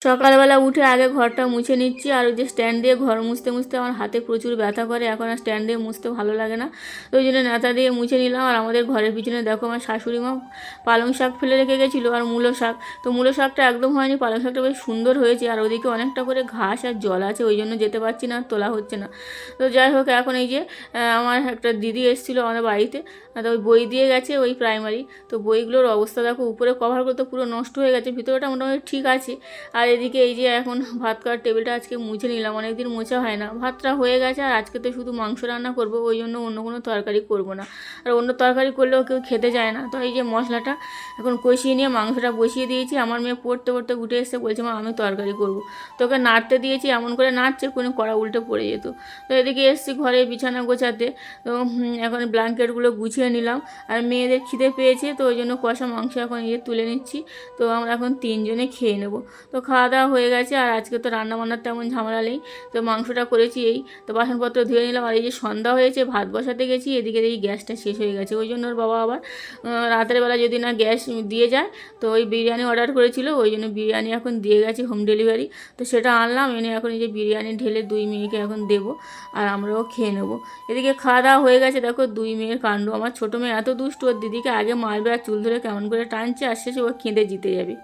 সকালবেলা উঠে আগে ঘরটা মুছে নিচ্ছি। আর ওই যে স্ট্যান্ড দিয়ে ঘর মুছতে মুছতে আমার হাতে প্রচুর ব্যথা করে, এখন আর স্ট্যান্ড দিয়ে মুছতে ভালো লাগে না, তো ওই জন্য নেতা দিয়ে মুছে নিলাম। আর আমাদের ঘরের পিছনে দেখো আমার শাশুড়ি মা পালং শাক ফেলে রেখে গেছিলো আর মূলো শাক, তো মূলো শাকটা একদম হয়নি, পালং শাকটা বেশ সুন্দর হয়েছে। আর ওদিকে অনেকটা করে ঘাস আর জল আছে, ওই জন্য যেতে পারছি না, তোলা হচ্ছে না। তো যাই হোক, এখন এই যে আমার একটা দিদি এসেছিলো আমাদের বাড়িতে, তো ওই বই দিয়ে গেছে, ওই প্রাইমারি, তো বইগুলোর অবস্থা দেখো, উপরে কভারগুলো তো পুরো নষ্ট হয়ে গেছে, ভিতরটা মোটামুটি ঠিক আছে। আর এদিকে এই যে এখন ভাত খাওয়ার টেবিলটা আজকে মুছে নিলাম, অনেকদিন মোছা হয় না, ভাতটা হয়ে গেছে। আর আজকে তো শুধু মাংস রান্না করবো, ওই জন্য অন্য কোনো তরকারি করবো না, আর অন্য তরকারি করলেও কেউ খেতে যায় না। তো এই যে মশলাটা এখন কষিয়ে নিয়ে মাংসটা বসিয়ে দিয়েছি। আমার মেয়ে পড়তে পড়তে উঠে এসে বলছে, মা আমি তরকারি করবো, তোকে নাড়তে দিয়েছি, এমন করে নাড়ছে কোনো কড়া উল্টে পড়ে যেত। তো এদিকে এসেছি ঘরে বিছানা গোছাতে, তো এখন ব্ল্যাঙ্কেটগুলো গুছিয়ে নিলাম। আর মেয়েদের খিদে পেয়েছে, তো ওই জন্য কষা মাংস এখন তুলে নিচ্ছি। তো আমরা এখন 3 জনে খেয়ে নেব। তো খাওয়া দাওয়া হয়ে গেছে, আর আজকে তো রান্নাবান্নার তেমন ঝামেলা নেই, তো মাংসটা করেছি এই, তো বাসনপত্র ধুয়ে নিলাম। আর এই যে সন্ধ্যা হয়েছে, ভাত বসাতে গেছি, এদিকে এই গ্যাসটা শেষ হয়ে গেছে, ওই জন্য ওর বাবা আবার রাতের বেলা যদি না গ্যাস দিয়ে যায়, তো ওই বিরিয়ানি অর্ডার করেছিল, ওই জন্য বিরিয়ানি এখন দিয়ে গেছে হোম ডেলিভারি, তো সেটা আনলাম, এনে এখন এই যে বিরিয়ানি ঢেলে 2 মেয়েকে এখন দেবো, আর আমরাও খেয়ে নেবো। এদিকে খাওয়া দাওয়া হয়ে গেছে, দেখো 2 মেয়ের কাণ্ড। আমার ছোটো মেয়ে এত দুষ্টু, ওর দিদিকে আগে মারবে আর চুল ধরে কেমন করে টানছে, আর শেষে ও কেঁদে জিতে যাবে।